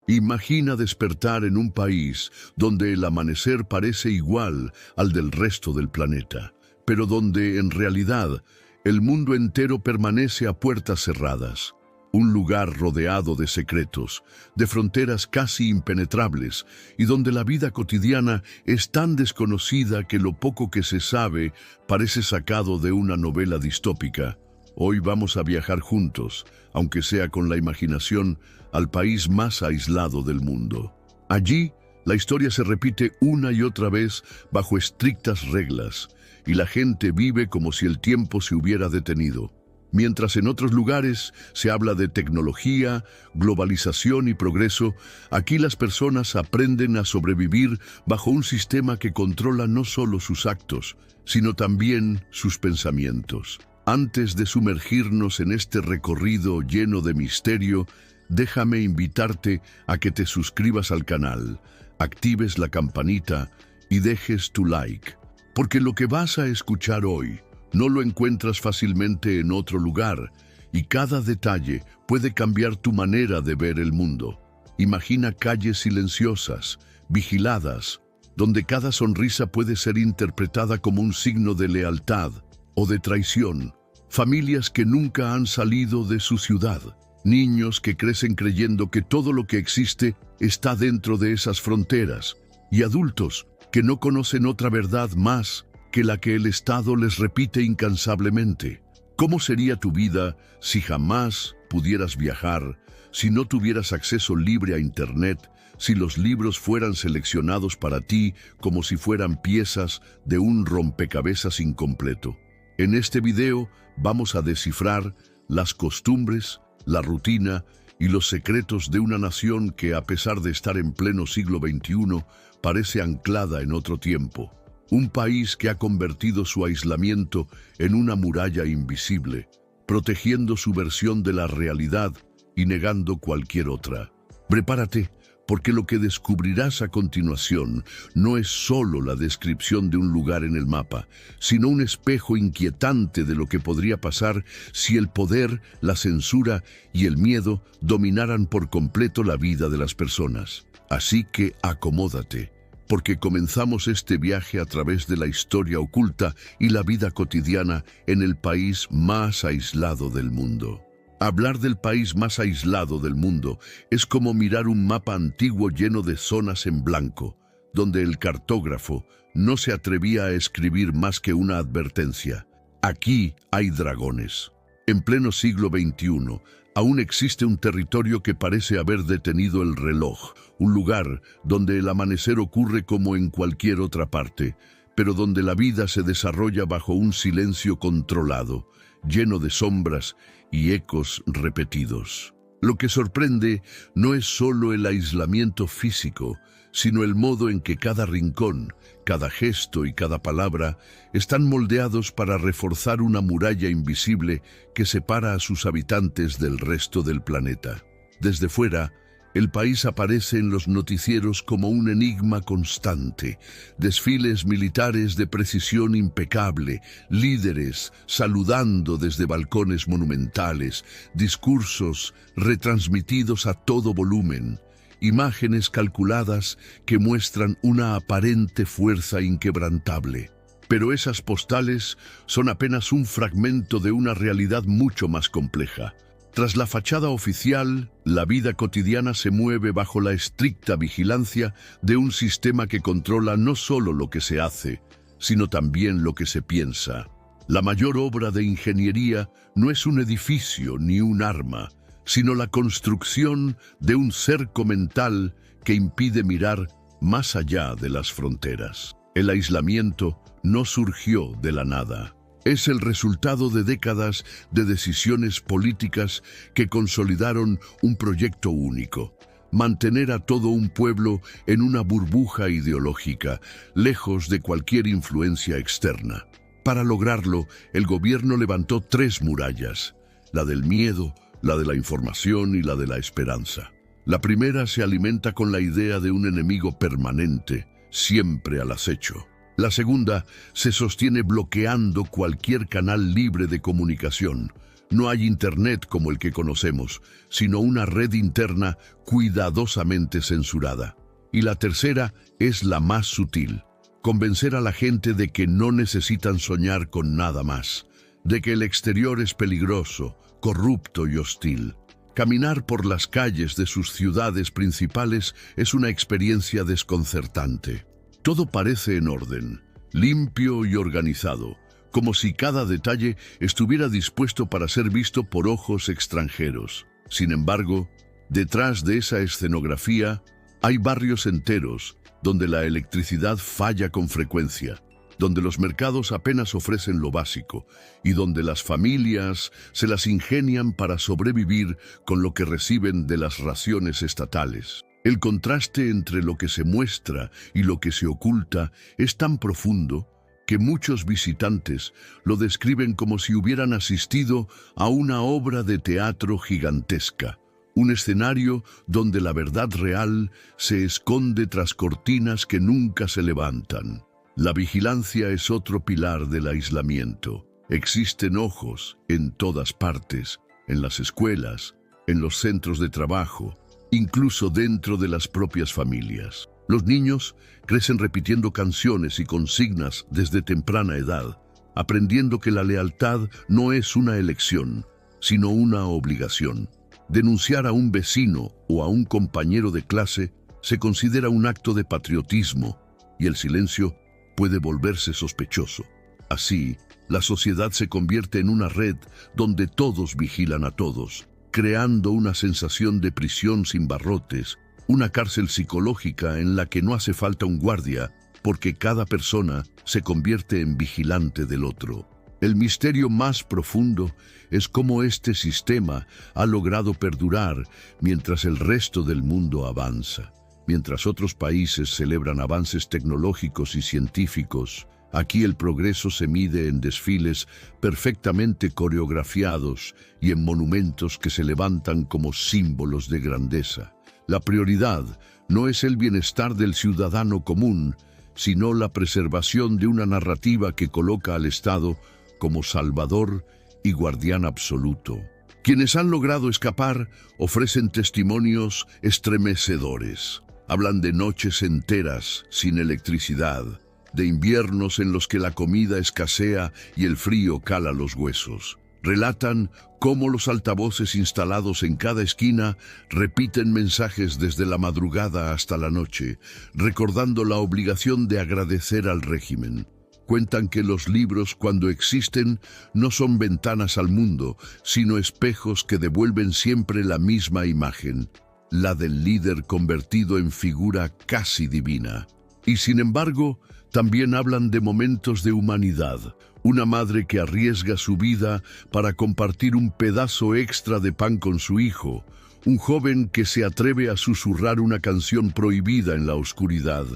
Imagina despertar en un país donde el amanecer parece igual al del resto del planeta, pero donde, en realidad, el mundo entero permanece a puertas cerradas. Un lugar rodeado de secretos, de fronteras casi impenetrables, y donde la vida cotidiana es tan desconocida que lo poco que se sabe parece sacado de una novela distópica. Hoy vamos a viajar juntos, aunque sea con la imaginación, al país más aislado del mundo. Allí, la historia se repite una y otra vez bajo estrictas reglas, y la gente vive como si el tiempo se hubiera detenido. Mientras en otros lugares se habla de tecnología, globalización y progreso, aquí las personas aprenden a sobrevivir bajo un sistema que controla no solo sus actos, sino también sus pensamientos. Antes de sumergirnos en este recorrido lleno de misterio, déjame invitarte a que te suscribas al canal, actives la campanita y dejes tu like, porque lo que vas a escuchar hoy no lo encuentras fácilmente en otro lugar, y cada detalle puede cambiar tu manera de ver el mundo. Imagina calles silenciosas, vigiladas, donde cada sonrisa puede ser interpretada como un signo de lealtad o de traición. Familias que nunca han salido de su ciudad. Niños que crecen creyendo que todo lo que existe está dentro de esas fronteras. Y adultos que no conocen otra verdad más que la que el Estado les repite incansablemente. ¿Cómo sería tu vida si jamás pudieras viajar, si no tuvieras acceso libre a Internet, si los libros fueran seleccionados para ti como si fueran piezas de un rompecabezas incompleto? En este video vamos a descifrar las costumbres, la rutina y los secretos de una nación que, a pesar de estar en pleno siglo XXI, parece anclada en otro tiempo. Un país que ha convertido su aislamiento en una muralla invisible, protegiendo su versión de la realidad y negando cualquier otra. Prepárate, porque lo que descubrirás a continuación no es solo la descripción de un lugar en el mapa, sino un espejo inquietante de lo que podría pasar si el poder, la censura y el miedo dominaran por completo la vida de las personas. Así que acomódate, porque comenzamos este viaje a través de la historia oculta y la vida cotidiana en el país más aislado del mundo. Hablar del país más aislado del mundo es como mirar un mapa antiguo lleno de zonas en blanco, donde el cartógrafo no se atrevía a escribir más que una advertencia. Aquí hay dragones. En pleno siglo XXI, aún existe un territorio que parece haber detenido el reloj, un lugar donde el amanecer ocurre como en cualquier otra parte, pero donde la vida se desarrolla bajo un silencio controlado, lleno de sombras y ecos repetidos. Lo que sorprende no es solo el aislamiento físico, sino el modo en que cada rincón, cada gesto y cada palabra están moldeados para reforzar una muralla invisible que separa a sus habitantes del resto del planeta. Desde fuera, el país aparece en los noticieros como un enigma constante. Desfiles militares de precisión impecable, líderes saludando desde balcones monumentales, discursos retransmitidos a todo volumen, imágenes calculadas que muestran una aparente fuerza inquebrantable. Pero esas postales son apenas un fragmento de una realidad mucho más compleja. Tras la fachada oficial, la vida cotidiana se mueve bajo la estricta vigilancia de un sistema que controla no solo lo que se hace, sino también lo que se piensa. La mayor obra de ingeniería no es un edificio ni un arma, sino la construcción de un cerco mental que impide mirar más allá de las fronteras. El aislamiento no surgió de la nada. Es el resultado de décadas de decisiones políticas que consolidaron un proyecto único: mantener a todo un pueblo en una burbuja ideológica, lejos de cualquier influencia externa. Para lograrlo, el gobierno levantó 3 murallas: la del miedo, la de la información y la de la esperanza. La primera se alimenta con la idea de un enemigo permanente, siempre al acecho. La segunda se sostiene bloqueando cualquier canal libre de comunicación, No hay Internet como el que conocemos, sino una red interna cuidadosamente censurada. Y la tercera es la más sutil: convencer a la gente de que no necesitan soñar con nada más, de que el exterior es peligroso, corrupto y hostil. Caminar por las calles de sus ciudades principales es una experiencia desconcertante. Todo parece en orden, limpio y organizado, como si cada detalle estuviera dispuesto para ser visto por ojos extranjeros. Sin embargo, detrás de esa escenografía hay barrios enteros donde la electricidad falla con frecuencia, donde los mercados apenas ofrecen lo básico y donde las familias se las ingenian para sobrevivir con lo que reciben de las raciones estatales. El contraste entre lo que se muestra y lo que se oculta es tan profundo que muchos visitantes lo describen como si hubieran asistido a una obra de teatro gigantesca, un escenario donde la verdad real se esconde tras cortinas que nunca se levantan. La vigilancia es otro pilar del aislamiento. Existen ojos en todas partes, en las escuelas, en los centros de trabajo, incluso dentro de las propias familias. Los niños crecen repitiendo canciones y consignas desde temprana edad, aprendiendo que la lealtad no es una elección, sino una obligación. Denunciar a un vecino o a un compañero de clase se considera un acto de patriotismo, y el silencio puede volverse sospechoso. Así, la sociedad se convierte en una red donde todos vigilan a todos, creando una sensación de prisión sin barrotes, una cárcel psicológica en la que no hace falta un guardia, porque cada persona se convierte en vigilante del otro. El misterio más profundo es cómo este sistema ha logrado perdurar mientras el resto del mundo avanza. Mientras otros países celebran avances tecnológicos y científicos, aquí el progreso se mide en desfiles perfectamente coreografiados y en monumentos que se levantan como símbolos de grandeza. La prioridad no es el bienestar del ciudadano común, sino la preservación de una narrativa que coloca al Estado como salvador y guardián absoluto. Quienes han logrado escapar ofrecen testimonios estremecedores. Hablan de noches enteras sin electricidad, de inviernos en los que la comida escasea y el frío cala los huesos. Relatan cómo los altavoces instalados en cada esquina repiten mensajes desde la madrugada hasta la noche, recordando la obligación de agradecer al régimen. Cuentan que los libros, cuando existen, no son ventanas al mundo, sino espejos que devuelven siempre la misma imagen, la del líder convertido en figura casi divina. Y sin embargo, también hablan de momentos de humanidad. Una madre que arriesga su vida para compartir un pedazo extra de pan con su hijo. Un joven que se atreve a susurrar una canción prohibida en la oscuridad.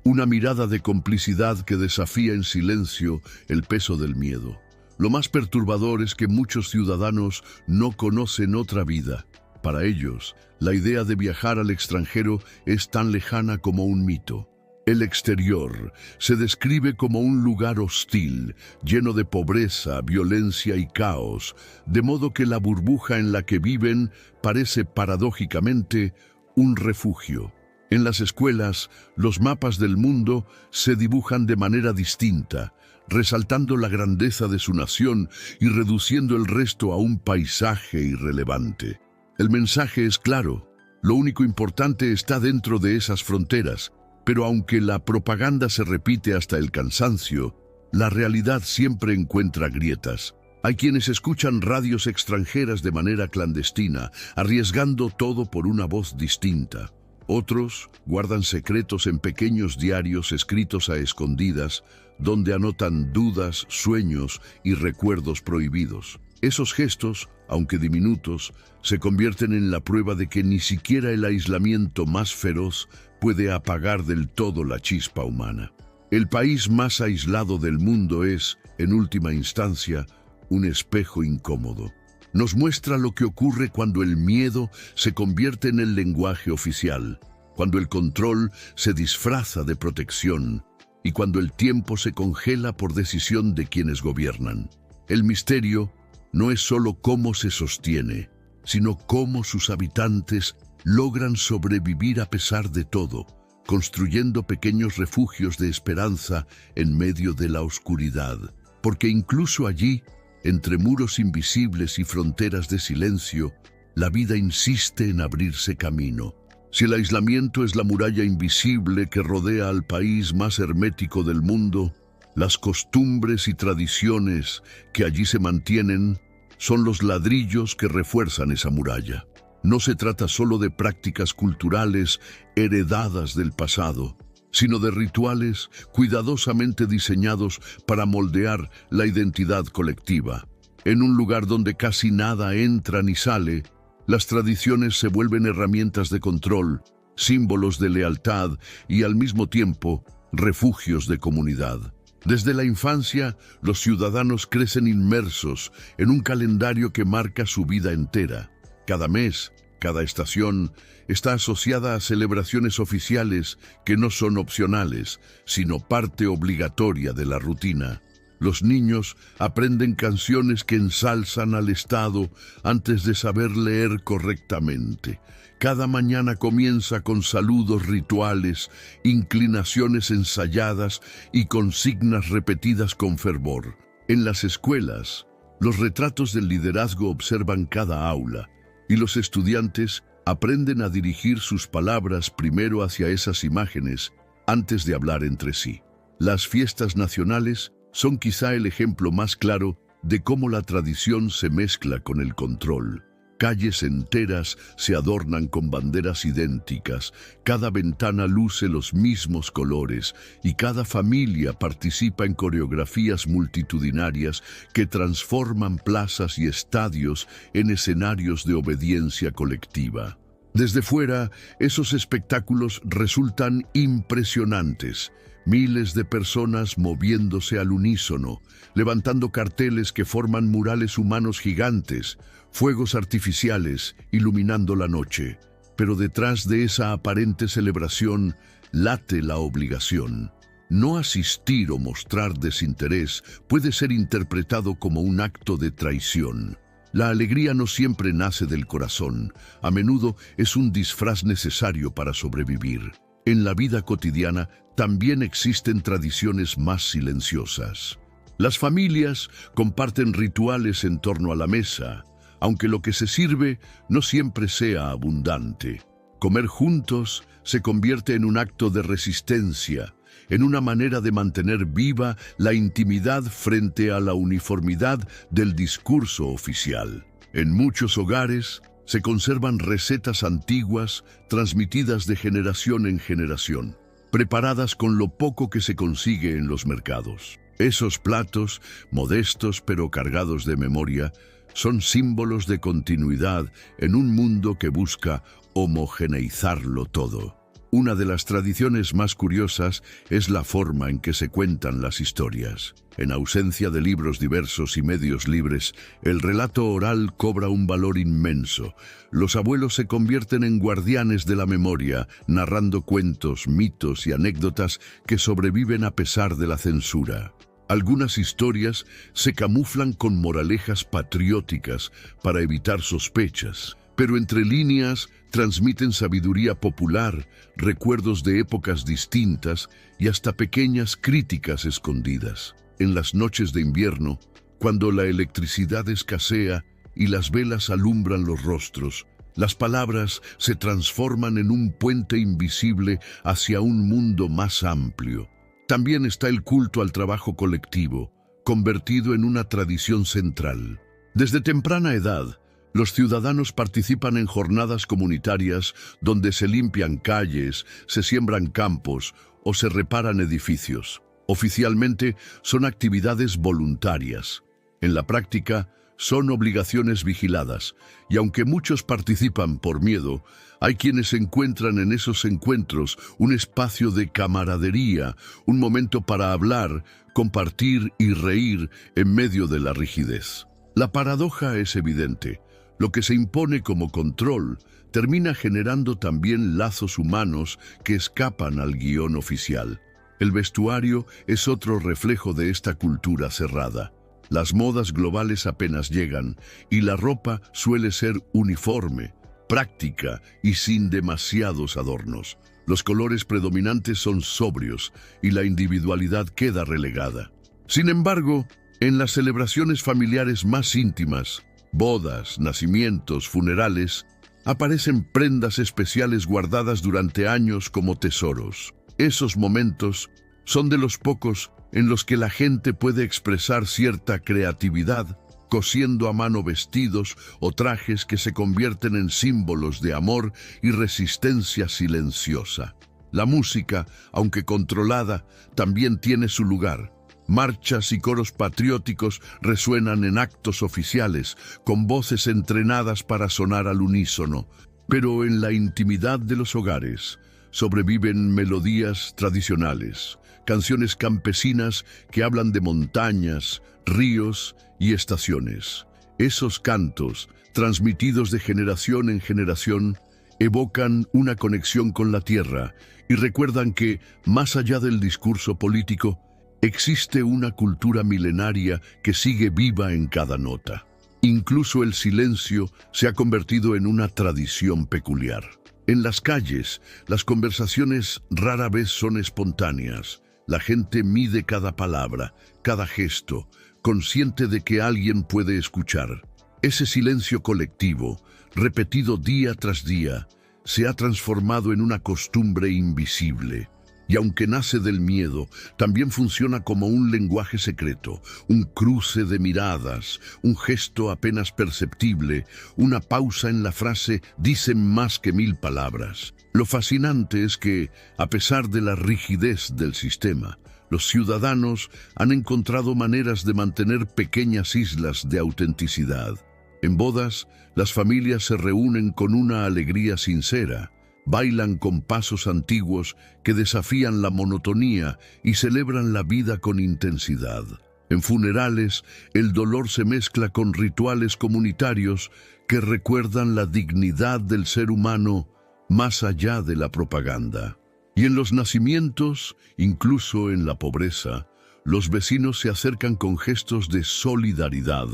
Una mirada de complicidad que desafía en silencio el peso del miedo. Lo más perturbador es que muchos ciudadanos no conocen otra vida. Para ellos, la idea de viajar al extranjero es tan lejana como un mito. El exterior se describe como un lugar hostil, lleno de pobreza, violencia y caos, de modo que la burbuja en la que viven parece paradójicamente un refugio. En las escuelas, los mapas del mundo se dibujan de manera distinta, resaltando la grandeza de su nación y reduciendo el resto a un paisaje irrelevante. El mensaje es claro: lo único importante está dentro de esas fronteras, pero aunque la propaganda se repite hasta el cansancio, la realidad siempre encuentra grietas. Hay quienes escuchan radios extranjeras de manera clandestina, arriesgando todo por una voz distinta. Otros guardan secretos en pequeños diarios escritos a escondidas, donde anotan dudas, sueños y recuerdos prohibidos. Esos gestos, aunque diminutos, se convierten en la prueba de que ni siquiera el aislamiento más feroz puede apagar del todo la chispa humana. El país más aislado del mundo es, en última instancia, un espejo incómodo. Nos muestra lo que ocurre cuando el miedo se convierte en el lenguaje oficial, cuando el control se disfraza de protección y cuando el tiempo se congela por decisión de quienes gobiernan. El misterio no es solo cómo se sostiene, sino cómo sus habitantes logran sobrevivir a pesar de todo, construyendo pequeños refugios de esperanza en medio de la oscuridad. Porque incluso allí, entre muros invisibles y fronteras de silencio, la vida insiste en abrirse camino. Si el aislamiento es la muralla invisible que rodea al país más hermético del mundo, las costumbres y tradiciones que allí se mantienen son los ladrillos que refuerzan esa muralla. No se trata solo de prácticas culturales heredadas del pasado, sino de rituales cuidadosamente diseñados para moldear la identidad colectiva. En un lugar donde casi nada entra ni sale, las tradiciones se vuelven herramientas de control, símbolos de lealtad y al mismo tiempo refugios de comunidad. Desde la infancia, los ciudadanos crecen inmersos en un calendario que marca su vida entera. Cada mes, cada estación, está asociada a celebraciones oficiales que no son opcionales, sino parte obligatoria de la rutina. Los niños aprenden canciones que ensalzan al Estado antes de saber leer correctamente. Cada mañana comienza con saludos rituales, inclinaciones ensayadas y consignas repetidas con fervor. En las escuelas, los retratos del liderazgo observan cada aula, y los estudiantes aprenden a dirigir sus palabras primero hacia esas imágenes antes de hablar entre sí. Las fiestas nacionales son quizá el ejemplo más claro de cómo la tradición se mezcla con el control. Calles enteras se adornan con banderas idénticas, cada ventana luce los mismos colores y cada familia participa en coreografías multitudinarias que transforman plazas y estadios en escenarios de obediencia colectiva. Desde fuera, esos espectáculos resultan impresionantes. Miles de personas moviéndose al unísono, levantando carteles que forman murales humanos gigantes, fuegos artificiales iluminando la noche. Pero detrás de esa aparente celebración late la obligación. No asistir o mostrar desinterés puede ser interpretado como un acto de traición. La alegría no siempre nace del corazón, a menudo es un disfraz necesario para sobrevivir. En la vida cotidiana también existen tradiciones más silenciosas. Las familias comparten rituales en torno a la mesa, aunque lo que se sirve no siempre sea abundante. Comer juntos se convierte en un acto de resistencia, en una manera de mantener viva la intimidad frente a la uniformidad del discurso oficial. En muchos hogares se conservan recetas antiguas transmitidas de generación en generación, preparadas con lo poco que se consigue en los mercados. Esos platos, modestos pero cargados de memoria, son símbolos de continuidad en un mundo que busca homogeneizarlo todo. Una de las tradiciones más curiosas es la forma en que se cuentan las historias. En ausencia de libros diversos y medios libres, el relato oral cobra un valor inmenso. Los abuelos se convierten en guardianes de la memoria, narrando cuentos, mitos y anécdotas que sobreviven a pesar de la censura. Algunas historias se camuflan con moralejas patrióticas para evitar sospechas, pero entre líneas transmiten sabiduría popular, recuerdos de épocas distintas y hasta pequeñas críticas escondidas. En las noches de invierno, cuando la electricidad escasea y las velas alumbran los rostros, las palabras se transforman en un puente invisible hacia un mundo más amplio. También está el culto al trabajo colectivo, convertido en una tradición central. Desde temprana edad, los ciudadanos participan en jornadas comunitarias donde se limpian calles, se siembran campos o se reparan edificios. Oficialmente son actividades voluntarias. En la práctica, son obligaciones vigiladas, y aunque muchos participan por miedo, hay quienes encuentran en esos encuentros un espacio de camaradería, un momento para hablar, compartir y reír en medio de la rigidez. La paradoja es evidente. Lo que se impone como control termina generando también lazos humanos que escapan al guión oficial. El vestuario es otro reflejo de esta cultura cerrada. Las modas globales apenas llegan y la ropa suele ser uniforme, práctica y sin demasiados adornos. Los colores predominantes son sobrios y la individualidad queda relegada. Sin embargo, en las celebraciones familiares más íntimas, bodas, nacimientos, funerales, aparecen prendas especiales guardadas durante años como tesoros. Esos momentos son de los pocos en los que la gente puede expresar cierta creatividad, cosiendo a mano vestidos o trajes que se convierten en símbolos de amor y resistencia silenciosa. La música, aunque controlada, también tiene su lugar. Marchas y coros patrióticos resuenan en actos oficiales, con voces entrenadas para sonar al unísono. Pero en la intimidad de los hogares sobreviven melodías tradicionales, canciones campesinas que hablan de montañas, ríos y estaciones. Esos cantos, transmitidos de generación en generación, evocan una conexión con la tierra y recuerdan que, más allá del discurso político, existe una cultura milenaria que sigue viva en cada nota. Incluso el silencio se ha convertido en una tradición peculiar. En las calles, las conversaciones rara vez son espontáneas. La gente mide cada palabra, cada gesto, consciente de que alguien puede escuchar. Ese silencio colectivo, repetido día tras día, se ha transformado en una costumbre invisible. Y aunque nace del miedo, también funciona como un lenguaje secreto, un cruce de miradas, un gesto apenas perceptible, una pausa en la frase dicen más que 1000 palabras. Lo fascinante es que, a pesar de la rigidez del sistema, los ciudadanos han encontrado maneras de mantener pequeñas islas de autenticidad. En bodas, las familias se reúnen con una alegría sincera, bailan con pasos antiguos que desafían la monotonía y celebran la vida con intensidad. En funerales, el dolor se mezcla con rituales comunitarios que recuerdan la dignidad del ser humano más allá de la propaganda. Y en los nacimientos, incluso en la pobreza, los vecinos se acercan con gestos de solidaridad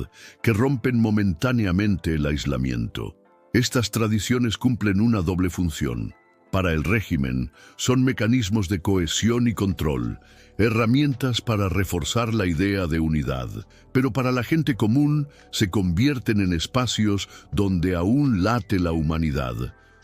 que rompen momentáneamente el aislamiento. Estas tradiciones cumplen una doble función. Para el régimen, son mecanismos de cohesión y control, herramientas para reforzar la idea de unidad, pero para la gente común se convierten en espacios donde aún late la humanidad,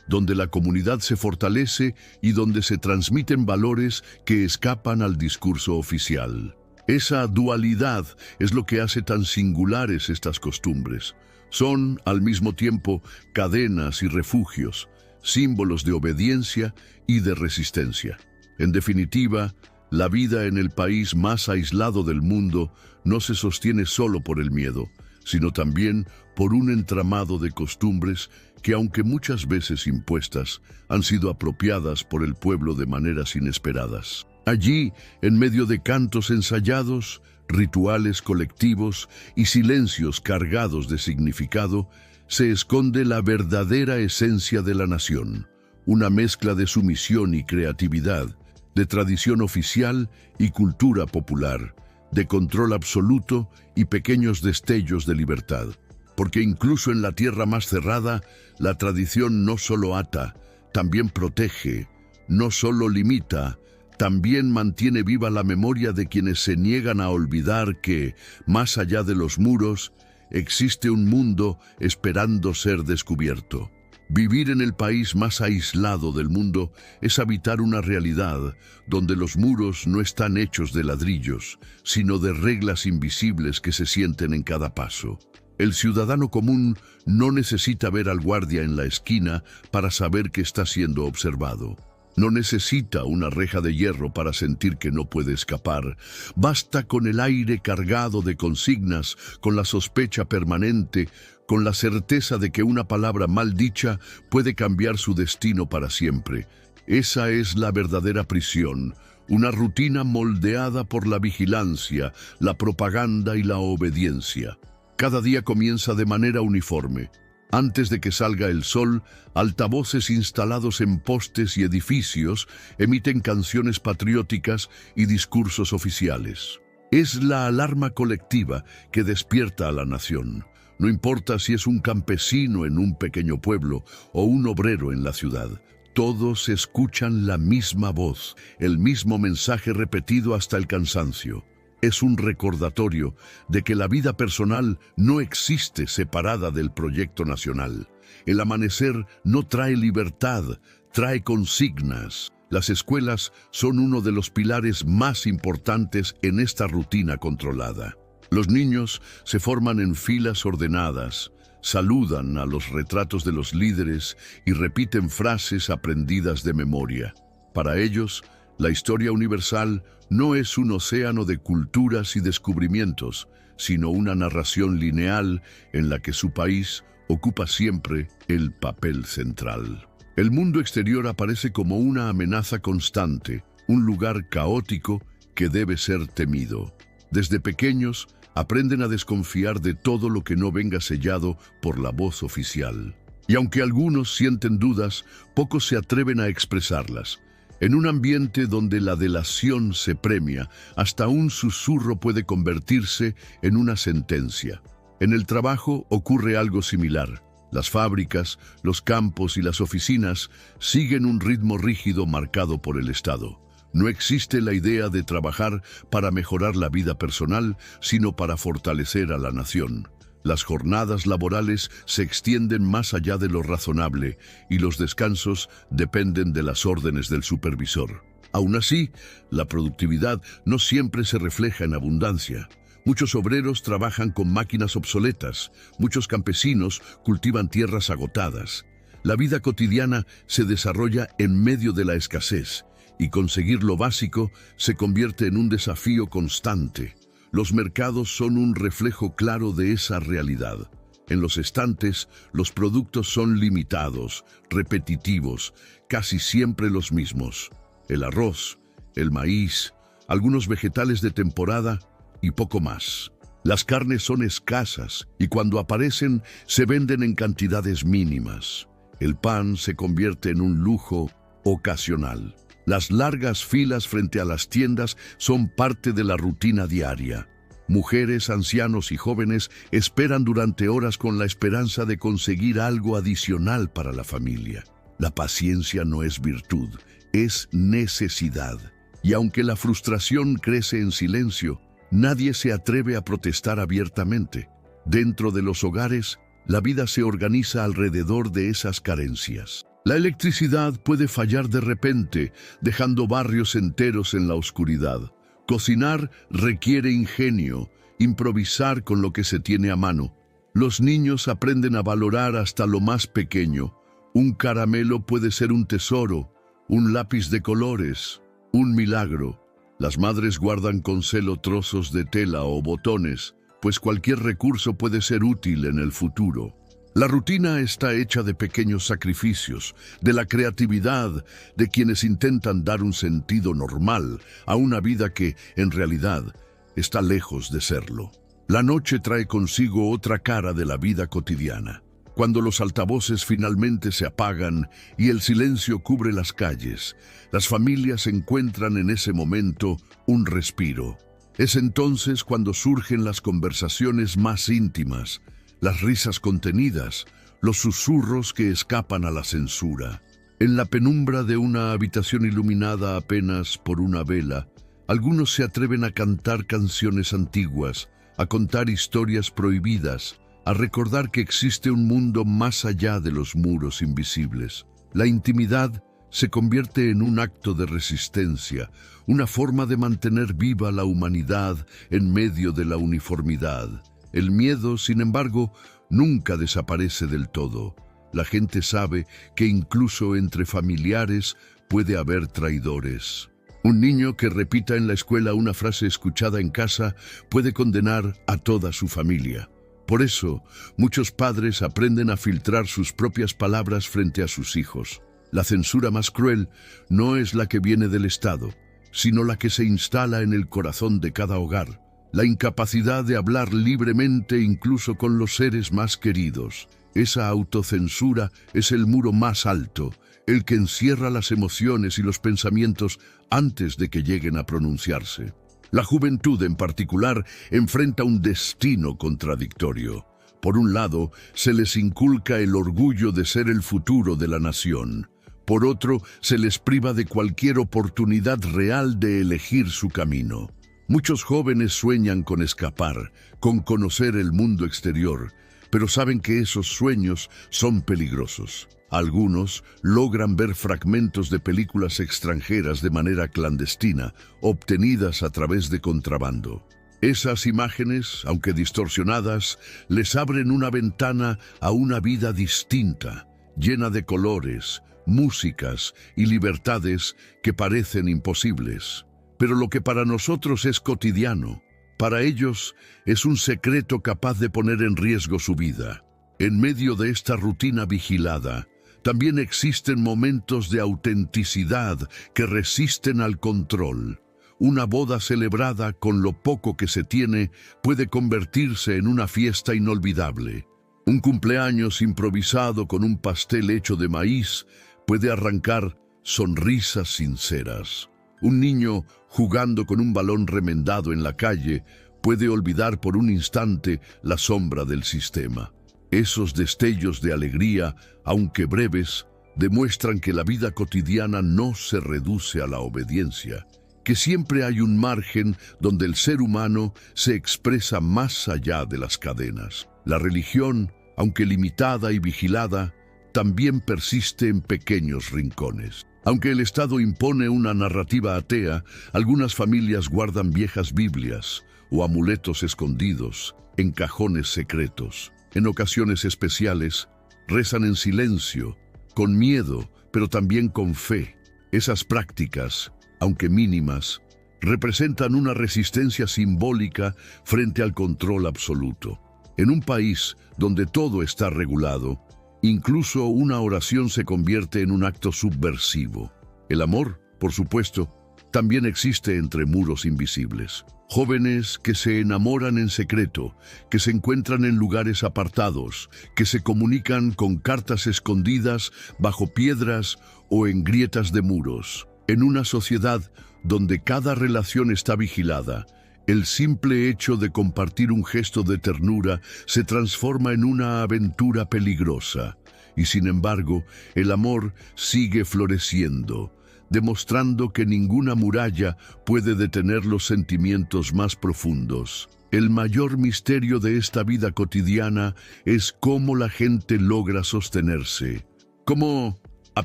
donde la comunidad se fortalece y donde se transmiten valores que escapan al discurso oficial. Esa dualidad es lo que hace tan singulares estas costumbres. Son, al mismo tiempo, cadenas y refugios, símbolos de obediencia y de resistencia. En definitiva, la vida en el país más aislado del mundo no se sostiene solo por el miedo, sino también por un entramado de costumbres que, aunque muchas veces impuestas, han sido apropiadas por el pueblo de maneras inesperadas. Allí, en medio de cantos ensayados, rituales colectivos y silencios cargados de significado, se esconde la verdadera esencia de la nación, una mezcla de sumisión y creatividad, de tradición oficial y cultura popular, de control absoluto y pequeños destellos de libertad. Porque incluso en la tierra más cerrada, la tradición no solo ata, también protege, no solo limita, también mantiene viva la memoria de quienes se niegan a olvidar que, más allá de los muros, existe un mundo esperando ser descubierto. Vivir en el país más aislado del mundo es habitar una realidad donde los muros no están hechos de ladrillos, sino de reglas invisibles que se sienten en cada paso. El ciudadano común no necesita ver al guardia en la esquina para saber que está siendo observado. No necesita una reja de hierro para sentir que no puede escapar. Basta con el aire cargado de consignas, con la sospecha permanente, con la certeza de que una palabra mal dicha puede cambiar su destino para siempre. Esa es la verdadera prisión, una rutina moldeada por la vigilancia, la propaganda y la obediencia. Cada día comienza de manera uniforme. Antes de que salga el sol, altavoces instalados en postes y edificios emiten canciones patrióticas y discursos oficiales. Es la alarma colectiva que despierta a la nación. No importa si es un campesino en un pequeño pueblo o un obrero en la ciudad. Todos escuchan la misma voz, el mismo mensaje repetido hasta el cansancio. Es un recordatorio de que la vida personal no existe separada del proyecto nacional. El amanecer no trae libertad, trae consignas. Las escuelas son uno de los pilares más importantes en esta rutina controlada. Los niños se forman en filas ordenadas, saludan a los retratos de los líderes y repiten frases aprendidas de memoria. Para ellos, la historia universal no es un océano de culturas y descubrimientos, sino una narración lineal en la que su país ocupa siempre el papel central. El mundo exterior aparece como una amenaza constante, un lugar caótico que debe ser temido. Desde pequeños, aprenden a desconfiar de todo lo que no venga sellado por la voz oficial. Y aunque algunos sienten dudas, pocos se atreven a expresarlas. En un ambiente donde la delación se premia, hasta un susurro puede convertirse en una sentencia. En el trabajo ocurre algo similar. Las fábricas, los campos y las oficinas siguen un ritmo rígido marcado por el Estado. No existe la idea de trabajar para mejorar la vida personal, sino para fortalecer a la nación. Las jornadas laborales se extienden más allá de lo razonable y los descansos dependen de las órdenes del supervisor. Aún así, la productividad no siempre se refleja en abundancia. Muchos obreros trabajan con máquinas obsoletas, muchos campesinos cultivan tierras agotadas. La vida cotidiana se desarrolla en medio de la escasez y conseguir lo básico se convierte en un desafío constante. Los mercados son un reflejo claro de esa realidad. En los estantes, los productos son limitados, repetitivos, casi siempre los mismos. El arroz, el maíz, algunos vegetales de temporada y poco más. Las carnes son escasas y cuando aparecen se venden en cantidades mínimas. El pan se convierte en un lujo ocasional. Las largas filas frente a las tiendas son parte de la rutina diaria. Mujeres, ancianos y jóvenes esperan durante horas con la esperanza de conseguir algo adicional para la familia. La paciencia no es virtud, es necesidad. Y aunque la frustración crece en silencio, nadie se atreve a protestar abiertamente. Dentro de los hogares, la vida se organiza alrededor de esas carencias. La electricidad puede fallar de repente, dejando barrios enteros en la oscuridad. Cocinar requiere ingenio, improvisar con lo que se tiene a mano. Los niños aprenden a valorar hasta lo más pequeño. Un caramelo puede ser un tesoro, un lápiz de colores, un milagro. Las madres guardan con celo trozos de tela o botones, pues cualquier recurso puede ser útil en el futuro. La rutina está hecha de pequeños sacrificios, de la creatividad de quienes intentan dar un sentido normal a una vida que, en realidad, está lejos de serlo. La noche trae consigo otra cara de la vida cotidiana. Cuando los altavoces finalmente se apagan y el silencio cubre las calles, las familias encuentran en ese momento un respiro. Es entonces cuando surgen las conversaciones más íntimas, las risas contenidas, los susurros que escapan a la censura. En la penumbra de una habitación iluminada apenas por una vela, algunos se atreven a cantar canciones antiguas, a contar historias prohibidas, a recordar que existe un mundo más allá de los muros invisibles. La intimidad se convierte en un acto de resistencia, una forma de mantener viva la humanidad en medio de la uniformidad. El miedo, sin embargo, nunca desaparece del todo. La gente sabe que incluso entre familiares puede haber traidores. Un niño que repita en la escuela una frase escuchada en casa puede condenar a toda su familia. Por eso, muchos padres aprenden a filtrar sus propias palabras frente a sus hijos. La censura más cruel no es la que viene del Estado, sino la que se instala en el corazón de cada hogar. La incapacidad de hablar libremente incluso con los seres más queridos. Esa autocensura es el muro más alto, el que encierra las emociones y los pensamientos antes de que lleguen a pronunciarse. La juventud en particular enfrenta un destino contradictorio. Por un lado, se les inculca el orgullo de ser el futuro de la nación. Por otro, se les priva de cualquier oportunidad real de elegir su camino. Muchos jóvenes sueñan con escapar, con conocer el mundo exterior, pero saben que esos sueños son peligrosos. Algunos logran ver fragmentos de películas extranjeras de manera clandestina, obtenidas a través de contrabando. Esas imágenes, aunque distorsionadas, les abren una ventana a una vida distinta, llena de colores, músicas y libertades que parecen imposibles. Pero lo que para nosotros es cotidiano, para ellos es un secreto capaz de poner en riesgo su vida. En medio de esta rutina vigilada, también existen momentos de autenticidad que resisten al control. Una boda celebrada con lo poco que se tiene puede convertirse en una fiesta inolvidable. Un cumpleaños improvisado con un pastel hecho de maíz puede arrancar sonrisas sinceras. Un niño jugando con un balón remendado en la calle puede olvidar por un instante la sombra del sistema. Esos destellos de alegría, aunque breves, demuestran que la vida cotidiana no se reduce a la obediencia, que siempre hay un margen donde el ser humano se expresa más allá de las cadenas. La religión, aunque limitada y vigilada, también persiste en pequeños rincones. Aunque el Estado impone una narrativa atea, algunas familias guardan viejas Biblias o amuletos escondidos en cajones secretos. En ocasiones especiales, rezan en silencio, con miedo, pero también con fe. Esas prácticas, aunque mínimas, representan una resistencia simbólica frente al control absoluto. En un país donde todo está regulado, incluso una oración se convierte en un acto subversivo. El amor, por supuesto, también existe entre muros invisibles. Jóvenes que se enamoran en secreto, que se encuentran en lugares apartados, que se comunican con cartas escondidas bajo piedras o en grietas de muros. En una sociedad donde cada relación está vigilada, el simple hecho de compartir un gesto de ternura se transforma en una aventura peligrosa. Y sin embargo, el amor sigue floreciendo, demostrando que ninguna muralla puede detener los sentimientos más profundos. El mayor misterio de esta vida cotidiana es cómo la gente logra sostenerse. Cómo, a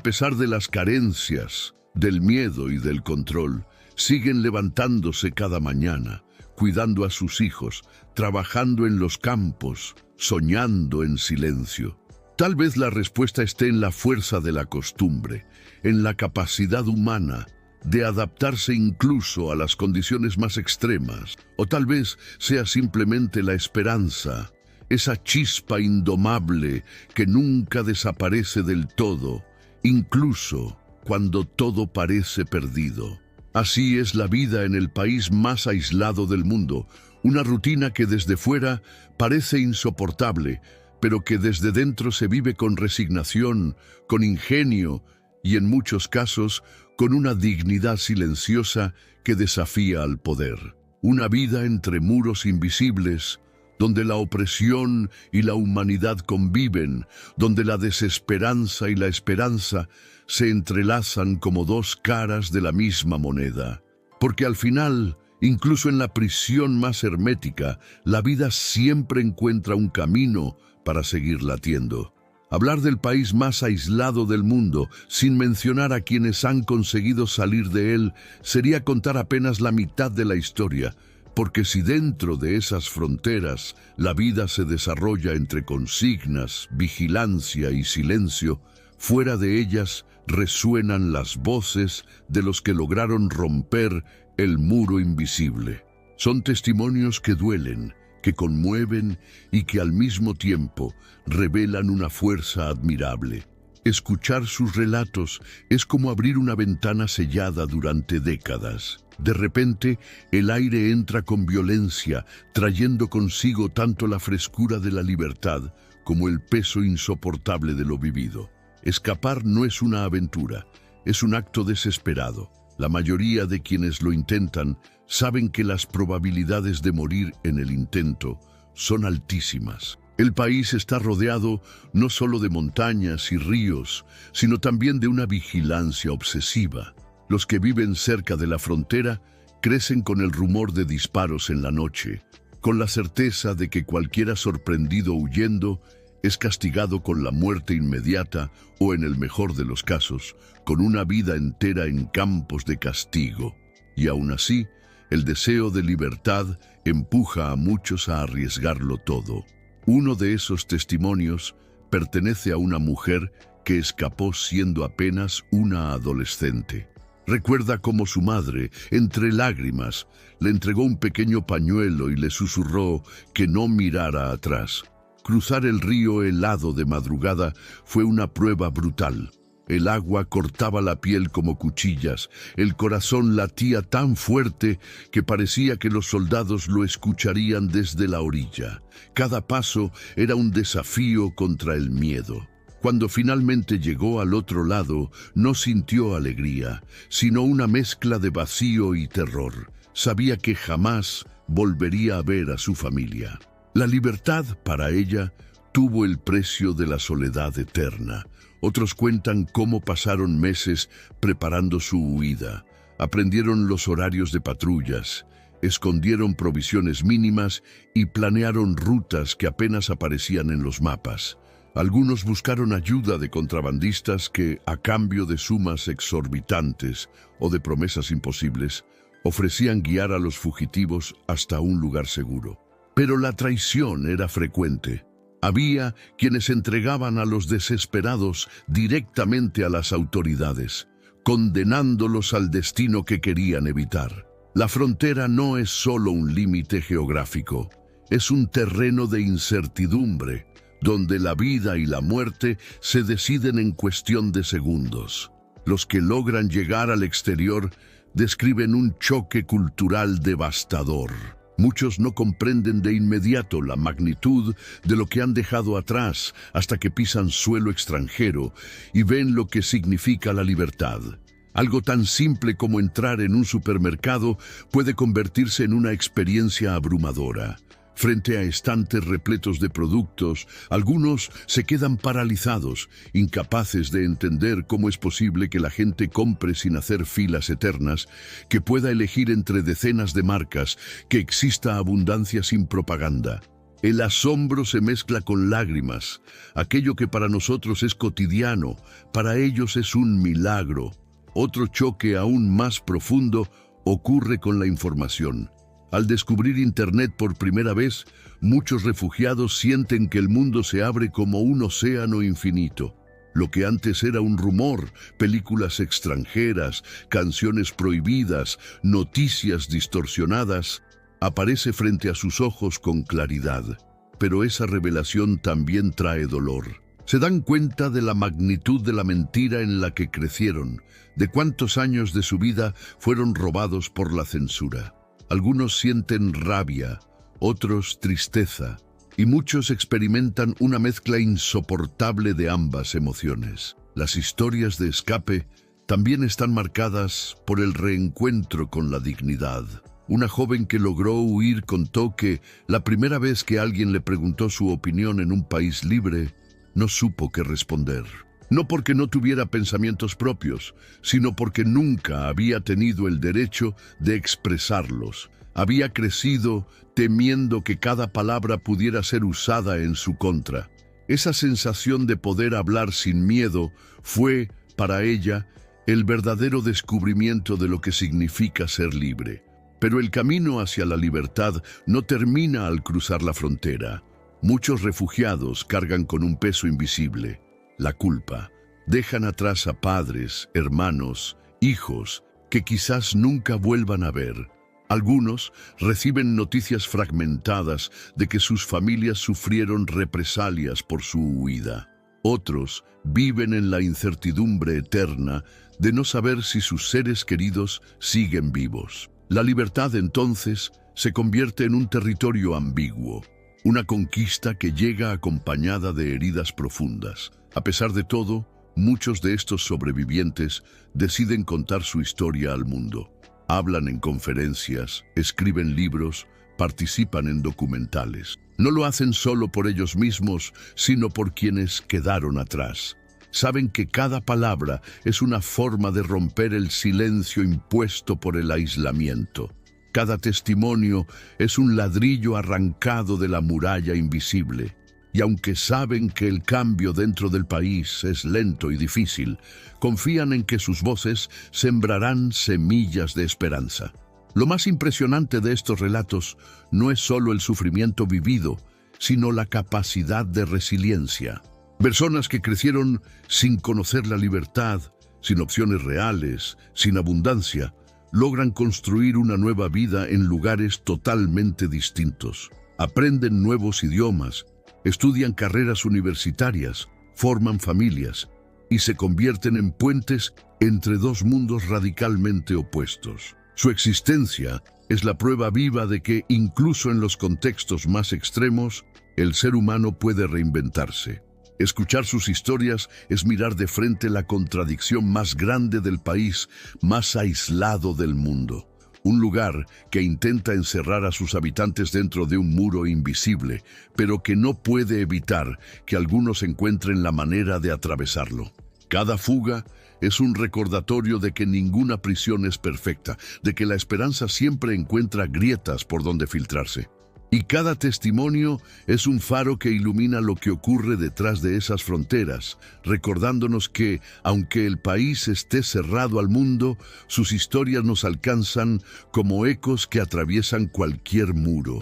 pesar de las carencias, del miedo y del control, siguen levantándose cada mañana, cuidando a sus hijos, trabajando en los campos, soñando en silencio. Tal vez la respuesta esté en la fuerza de la costumbre, en la capacidad humana de adaptarse incluso a las condiciones más extremas, o tal vez sea simplemente la esperanza, esa chispa indomable que nunca desaparece del todo, incluso cuando todo parece perdido. Así es la vida en el país más aislado del mundo, una rutina que desde fuera parece insoportable, pero que desde dentro se vive con resignación, con ingenio y en muchos casos con una dignidad silenciosa que desafía al poder. Una vida entre muros invisibles, donde la opresión y la humanidad conviven, donde la desesperanza y la esperanza se entrelazan como dos caras de la misma moneda. Porque al final, incluso en la prisión más hermética, la vida siempre encuentra un camino para seguir latiendo. Hablar del país más aislado del mundo, sin mencionar a quienes han conseguido salir de él, sería contar apenas la mitad de la historia, porque si dentro de esas fronteras la vida se desarrolla entre consignas, vigilancia y silencio, fuera de ellas resuenan las voces de los que lograron romper el muro invisible. Son testimonios que duelen, que conmueven y que al mismo tiempo revelan una fuerza admirable. Escuchar sus relatos es como abrir una ventana sellada durante décadas. De repente, el aire entra con violencia, trayendo consigo tanto la frescura de la libertad como el peso insoportable de lo vivido. Escapar no es una aventura, es un acto desesperado. La mayoría de quienes lo intentan saben que las probabilidades de morir en el intento son altísimas. El país está rodeado no solo de montañas y ríos, sino también de una vigilancia obsesiva. Los que viven cerca de la frontera crecen con el rumor de disparos en la noche, con la certeza de que cualquiera sorprendido huyendo es castigado con la muerte inmediata o, en el mejor de los casos, con una vida entera en campos de castigo. Y aún así, el deseo de libertad empuja a muchos a arriesgarlo todo. Uno de esos testimonios pertenece a una mujer que escapó siendo apenas una adolescente. Recuerda cómo su madre, entre lágrimas, le entregó un pequeño pañuelo y le susurró que no mirara atrás. Cruzar el río helado de madrugada fue una prueba brutal. El agua cortaba la piel como cuchillas, el corazón latía tan fuerte que parecía que los soldados lo escucharían desde la orilla. Cada paso era un desafío contra el miedo. Cuando finalmente llegó al otro lado, no sintió alegría, sino una mezcla de vacío y terror. Sabía que jamás volvería a ver a su familia. La libertad, para ella, tuvo el precio de la soledad eterna. Otros cuentan cómo pasaron meses preparando su huida. Aprendieron los horarios de patrullas, escondieron provisiones mínimas y planearon rutas que apenas aparecían en los mapas. Algunos buscaron ayuda de contrabandistas que, a cambio de sumas exorbitantes o de promesas imposibles, ofrecían guiar a los fugitivos hasta un lugar seguro. Pero la traición era frecuente. Había quienes entregaban a los desesperados directamente a las autoridades, condenándolos al destino que querían evitar. La frontera no es solo un límite geográfico, es un terreno de incertidumbre, donde la vida y la muerte se deciden en cuestión de segundos. Los que logran llegar al exterior describen un choque cultural devastador. Muchos no comprenden de inmediato la magnitud de lo que han dejado atrás hasta que pisan suelo extranjero y ven lo que significa la libertad. Algo tan simple como entrar en un supermercado puede convertirse en una experiencia abrumadora. Frente a estantes repletos de productos, algunos se quedan paralizados, incapaces de entender cómo es posible que la gente compre sin hacer filas eternas, que pueda elegir entre decenas de marcas, que exista abundancia sin propaganda. El asombro se mezcla con lágrimas. Aquello que para nosotros es cotidiano, para ellos es un milagro. Otro choque aún más profundo ocurre con la información. Al descubrir Internet por primera vez, muchos refugiados sienten que el mundo se abre como un océano infinito. Lo que antes era un rumor, películas extranjeras, canciones prohibidas, noticias distorsionadas, aparece frente a sus ojos con claridad. Pero esa revelación también trae dolor. Se dan cuenta de la magnitud de la mentira en la que crecieron, de cuántos años de su vida fueron robados por la censura. Algunos sienten rabia, otros tristeza, y muchos experimentan una mezcla insoportable de ambas emociones. Las historias de escape también están marcadas por el reencuentro con la dignidad. Una joven que logró huir contó que la primera vez que alguien le preguntó su opinión en un país libre, no supo qué responder. No porque no tuviera pensamientos propios, sino porque nunca había tenido el derecho de expresarlos. Había crecido temiendo que cada palabra pudiera ser usada en su contra. Esa sensación de poder hablar sin miedo fue, para ella, el verdadero descubrimiento de lo que significa ser libre. Pero el camino hacia la libertad no termina al cruzar la frontera. Muchos refugiados cargan con un peso invisible: la culpa. Dejan atrás a padres, hermanos, hijos, que quizás nunca vuelvan a ver. Algunos reciben noticias fragmentadas de que sus familias sufrieron represalias por su huida. Otros viven en la incertidumbre eterna de no saber si sus seres queridos siguen vivos. La libertad, entonces, se convierte en un territorio ambiguo, una conquista que llega acompañada de heridas profundas. A pesar de todo, Muchos de estos sobrevivientes deciden contar su historia al mundo. Hablan en conferencias, escriben libros, participan en documentales. No lo hacen solo por ellos mismos, sino por quienes quedaron atrás. Saben que cada palabra es una forma de romper el silencio impuesto por el aislamiento. Cada testimonio es un ladrillo arrancado de la muralla invisible. Y aunque saben que el cambio dentro del país es lento y difícil, confían en que sus voces sembrarán semillas de esperanza. Lo más impresionante de estos relatos no es solo el sufrimiento vivido, sino la capacidad de resiliencia. Personas que crecieron sin conocer la libertad, sin opciones reales, sin abundancia, logran construir una nueva vida en lugares totalmente distintos. Aprenden nuevos idiomas, estudian carreras universitarias, forman familias y se convierten en puentes entre dos mundos radicalmente opuestos. Su existencia es la prueba viva de que, incluso en los contextos más extremos, el ser humano puede reinventarse. Escuchar sus historias es mirar de frente la contradicción más grande del país más aislado del mundo. Un lugar que intenta encerrar a sus habitantes dentro de un muro invisible, pero que no puede evitar que algunos encuentren la manera de atravesarlo. Cada fuga es un recordatorio de que ninguna prisión es perfecta, de que la esperanza siempre encuentra grietas por donde filtrarse. Y cada testimonio es un faro que ilumina lo que ocurre detrás de esas fronteras, recordándonos que, aunque el país esté cerrado al mundo, sus historias nos alcanzan como ecos que atraviesan cualquier muro.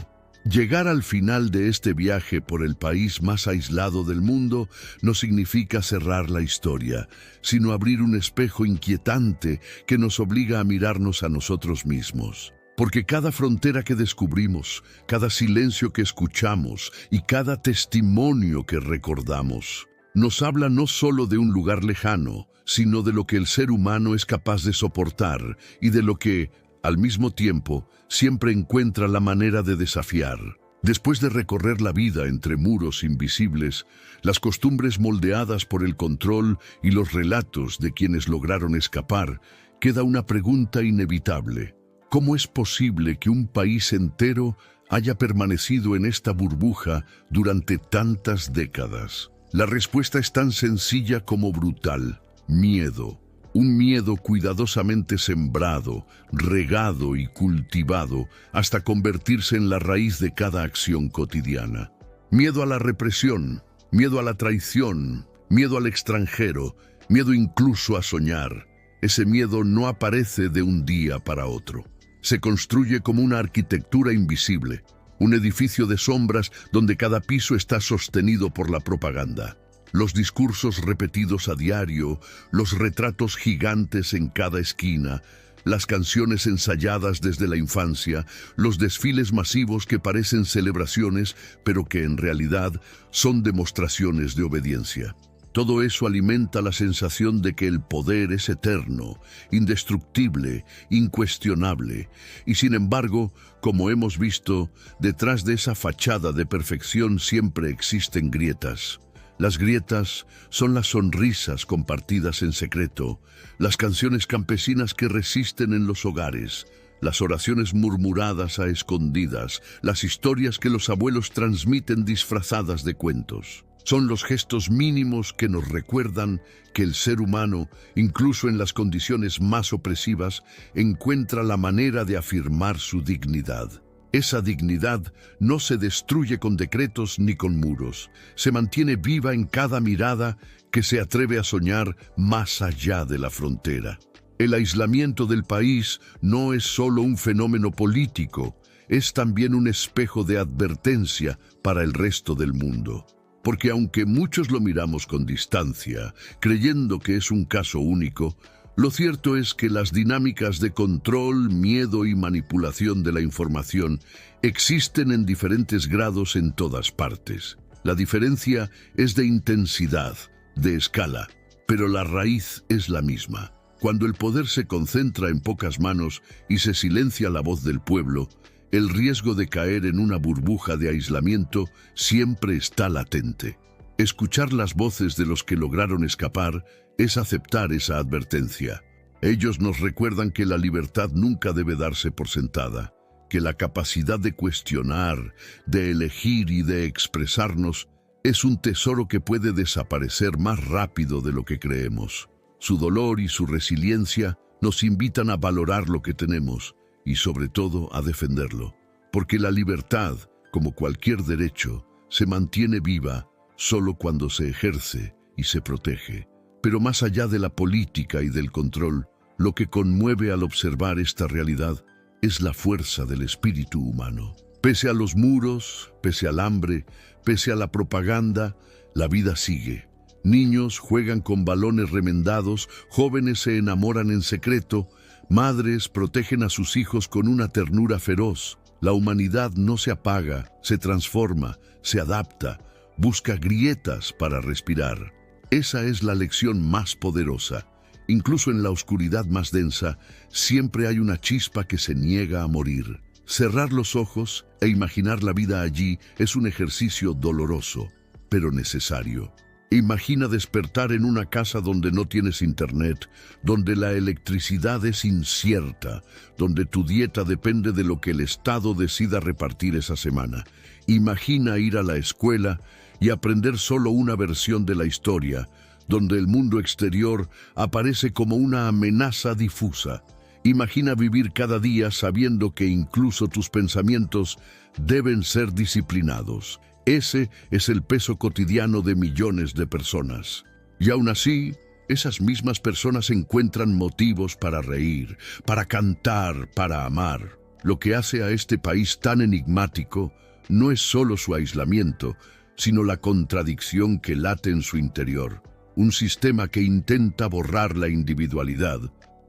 Llegar al final de este viaje por el país más aislado del mundo no significa cerrar la historia, sino abrir un espejo inquietante que nos obliga a mirarnos a nosotros mismos. Porque cada frontera que descubrimos, cada silencio que escuchamos y cada testimonio que recordamos, nos habla no solo de un lugar lejano, sino de lo que el ser humano es capaz de soportar y de lo que, al mismo tiempo, siempre encuentra la manera de desafiar. Después de recorrer la vida entre muros invisibles, las costumbres moldeadas por el control y los relatos de quienes lograron escapar, queda una pregunta inevitable. ¿Cómo es posible que un país entero haya permanecido en esta burbuja durante tantas décadas? La respuesta es tan sencilla como brutal: miedo. Un miedo cuidadosamente sembrado, regado y cultivado hasta convertirse en la raíz de cada acción cotidiana. Miedo a la represión, miedo a la traición, miedo al extranjero, miedo incluso a soñar. Ese miedo no aparece de un día para otro. Se construye como una arquitectura invisible, un edificio de sombras donde cada piso está sostenido por la propaganda. Los discursos repetidos a diario, los retratos gigantes en cada esquina, las canciones ensayadas desde la infancia, los desfiles masivos que parecen celebraciones, pero que en realidad son demostraciones de obediencia. Todo eso alimenta la sensación de que el poder es eterno, indestructible, incuestionable. Y sin embargo, como hemos visto, detrás de esa fachada de perfección siempre existen grietas. Las grietas son las sonrisas compartidas en secreto, las canciones campesinas que resisten en los hogares, las oraciones murmuradas a escondidas, las historias que los abuelos transmiten disfrazadas de cuentos. Son los gestos mínimos que nos recuerdan que el ser humano, incluso en las condiciones más opresivas, encuentra la manera de afirmar su dignidad. Esa dignidad no se destruye con decretos ni con muros. Se mantiene viva en cada mirada que se atreve a soñar más allá de la frontera. El aislamiento del país no es solo un fenómeno político, es también un espejo de advertencia para el resto del mundo. Porque aunque muchos lo miramos con distancia, creyendo que es un caso único, lo cierto es que las dinámicas de control, miedo y manipulación de la información existen en diferentes grados en todas partes. La diferencia es de intensidad, de escala, pero la raíz es la misma. Cuando el poder se concentra en pocas manos y se silencia la voz del pueblo, el riesgo de caer en una burbuja de aislamiento siempre está latente. Escuchar las voces de los que lograron escapar es aceptar esa advertencia. Ellos nos recuerdan que la libertad nunca debe darse por sentada, que la capacidad de cuestionar, de elegir y de expresarnos es un tesoro que puede desaparecer más rápido de lo que creemos. Su dolor y su resiliencia nos invitan a valorar lo que tenemos y sobre todo a defenderlo, porque la libertad, como cualquier derecho, se mantiene viva solo cuando se ejerce y se protege. Pero más allá de la política y del control, lo que conmueve al observar esta realidad es la fuerza del espíritu humano. Pese a los muros, pese al hambre, pese a la propaganda, la vida sigue. Niños juegan con balones remendados, jóvenes se enamoran en secreto, madres protegen a sus hijos con una ternura feroz. La humanidad no se apaga, se transforma, se adapta, busca grietas para respirar. Esa es la lección más poderosa. Incluso en la oscuridad más densa, siempre hay una chispa que se niega a morir. Cerrar los ojos e imaginar la vida allí es un ejercicio doloroso, pero necesario. Imagina despertar en una casa donde no tienes internet, donde la electricidad es incierta, donde tu dieta depende de lo que el Estado decida repartir esa semana. Imagina ir a la escuela y aprender solo una versión de la historia, donde el mundo exterior aparece como una amenaza difusa. Imagina vivir cada día sabiendo que incluso tus pensamientos deben ser disciplinados. Ese es el peso cotidiano de millones de personas. Y aún así, esas mismas personas encuentran motivos para reír, para cantar, para amar. Lo que hace a este país tan enigmático no es solo su aislamiento, sino la contradicción que late en su interior. Un sistema que intenta borrar la individualidad,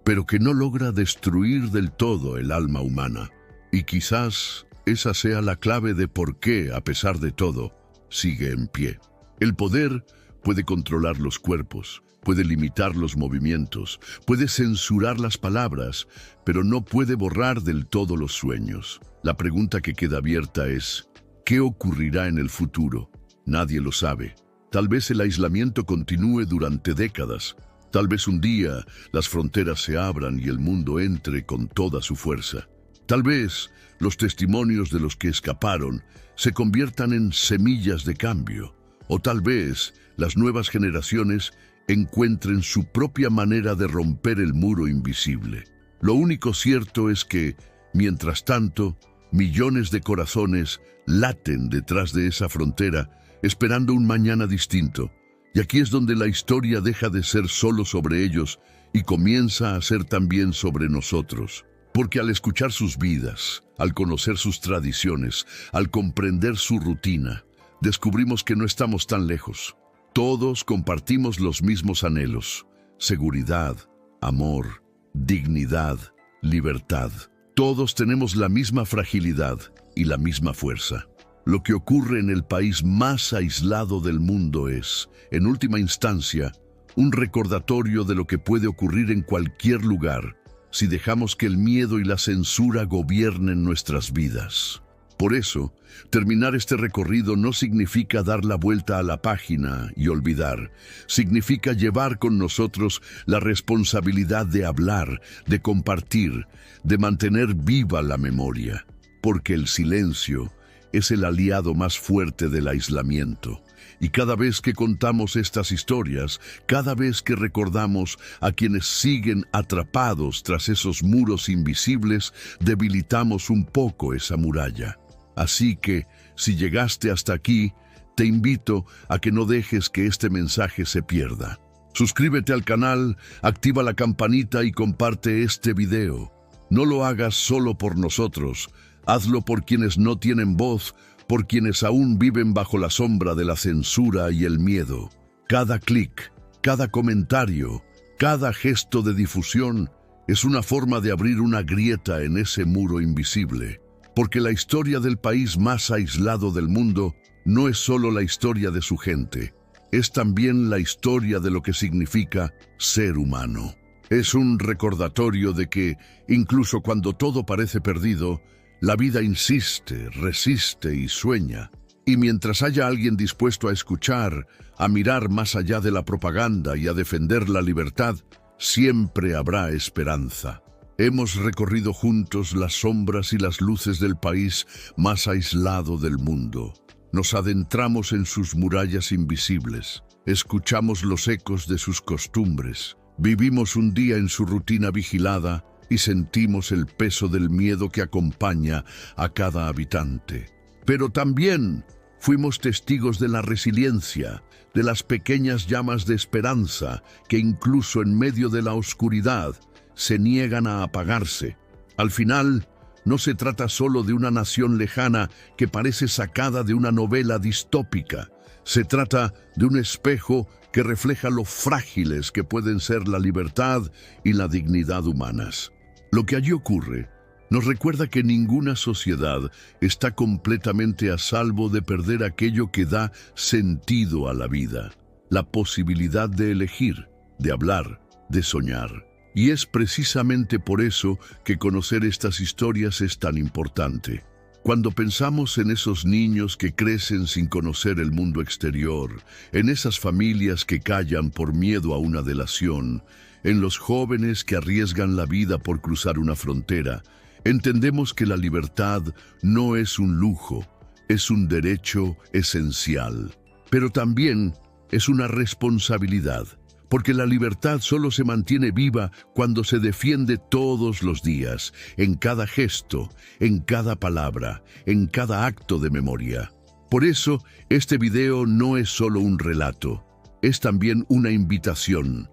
pero que no logra destruir del todo el alma humana. Y quizás esa sea la clave de por qué, a pesar de todo, sigue en pie. El poder puede controlar los cuerpos, puede limitar los movimientos, puede censurar las palabras, pero no puede borrar del todo los sueños. La pregunta que queda abierta es, ¿qué ocurrirá en el futuro? Nadie lo sabe. Tal vez el aislamiento continúe durante décadas. Tal vez un día las fronteras se abran y el mundo entre con toda su fuerza. Tal vez los testimonios de los que escaparon se conviertan en semillas de cambio. O tal vez las nuevas generaciones encuentren su propia manera de romper el muro invisible. Lo único cierto es que, mientras tanto, millones de corazones laten detrás de esa frontera, esperando un mañana distinto. Y aquí es donde la historia deja de ser solo sobre ellos y comienza a ser también sobre nosotros. Porque al escuchar sus vidas, al conocer sus tradiciones, al comprender su rutina, descubrimos que no estamos tan lejos. Todos compartimos los mismos anhelos: seguridad, amor, dignidad, libertad. Todos tenemos la misma fragilidad y la misma fuerza. Lo que ocurre en el país más aislado del mundo es, en última instancia, un recordatorio de lo que puede ocurrir en cualquier lugar si dejamos que el miedo y la censura gobiernen nuestras vidas. Por eso, terminar este recorrido no significa dar la vuelta a la página y olvidar. Significa llevar con nosotros la responsabilidad de hablar, de compartir, de mantener viva la memoria. Porque el silencio es el aliado más fuerte del aislamiento. Y cada vez que contamos estas historias, cada vez que recordamos a quienes siguen atrapados tras esos muros invisibles, debilitamos un poco esa muralla. Así que, si llegaste hasta aquí, te invito a que no dejes que este mensaje se pierda. Suscríbete al canal, activa la campanita y comparte este video. No lo hagas solo por nosotros, hazlo por quienes no tienen voz, por quienes aún viven bajo la sombra de la censura y el miedo. Cada clic, cada comentario, cada gesto de difusión es una forma de abrir una grieta en ese muro invisible. Porque la historia del país más aislado del mundo no es solo la historia de su gente, es también la historia de lo que significa ser humano. Es un recordatorio de que, incluso cuando todo parece perdido, la vida insiste, resiste y sueña. Y mientras haya alguien dispuesto a escuchar, a mirar más allá de la propaganda y a defender la libertad, siempre habrá esperanza. Hemos recorrido juntos las sombras y las luces del país más aislado del mundo. Nos adentramos en sus murallas invisibles, escuchamos los ecos de sus costumbres, vivimos un día en su rutina vigilada y sentimos el peso del miedo que acompaña a cada habitante. Pero también fuimos testigos de la resiliencia, de las pequeñas llamas de esperanza que incluso en medio de la oscuridad se niegan a apagarse. Al final, no se trata solo de una nación lejana que parece sacada de una novela distópica. Se trata de un espejo que refleja lo frágiles que pueden ser la libertad y la dignidad humanas. Lo que allí ocurre nos recuerda que ninguna sociedad está completamente a salvo de perder aquello que da sentido a la vida, la posibilidad de elegir, de hablar, de soñar. Y es precisamente por eso que conocer estas historias es tan importante. Cuando pensamos en esos niños que crecen sin conocer el mundo exterior, en esas familias que callan por miedo a una delación, en los jóvenes que arriesgan la vida por cruzar una frontera, entendemos que la libertad no es un lujo, es un derecho esencial. Pero también es una responsabilidad, porque la libertad solo se mantiene viva cuando se defiende todos los días, en cada gesto, en cada palabra, en cada acto de memoria. Por eso, este video no es solo un relato, es también una invitación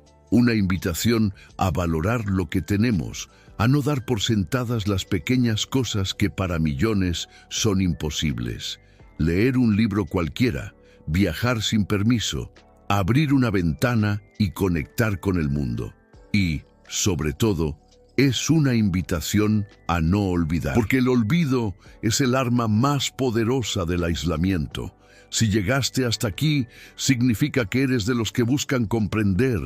a valorar lo que tenemos, a no dar por sentadas las pequeñas cosas que para millones son imposibles. Leer un libro cualquiera, viajar sin permiso, abrir una ventana y conectar con el mundo. Y, sobre todo, es una invitación a no olvidar. Porque el olvido es el arma más poderosa del aislamiento. Si llegaste hasta aquí, significa que eres de los que buscan comprender,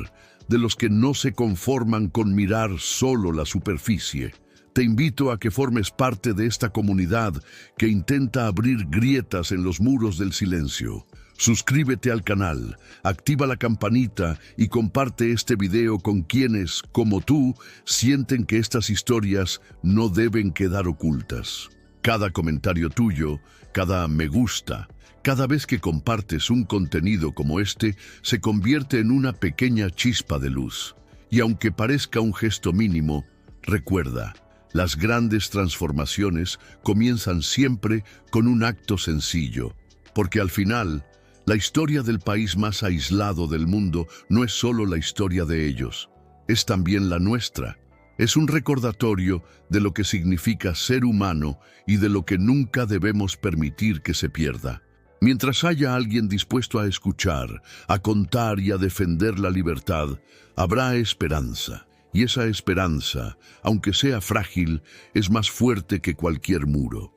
de los que no se conforman con mirar solo la superficie. Te invito a que formes parte de esta comunidad que intenta abrir grietas en los muros del silencio. Suscríbete al canal, activa la campanita y comparte este video con quienes, como tú, sienten que estas historias no deben quedar ocultas. Cada comentario tuyo, cada me gusta, cada vez que compartes un contenido como este, se convierte en una pequeña chispa de luz. Y aunque parezca un gesto mínimo, recuerda, las grandes transformaciones comienzan siempre con un acto sencillo, porque al final, la historia del país más aislado del mundo no es solo la historia de ellos, es también la nuestra. Es un recordatorio de lo que significa ser humano y de lo que nunca debemos permitir que se pierda. Mientras haya alguien dispuesto a escuchar, a contar y a defender la libertad, habrá esperanza. Y esa esperanza, aunque sea frágil, es más fuerte que cualquier muro.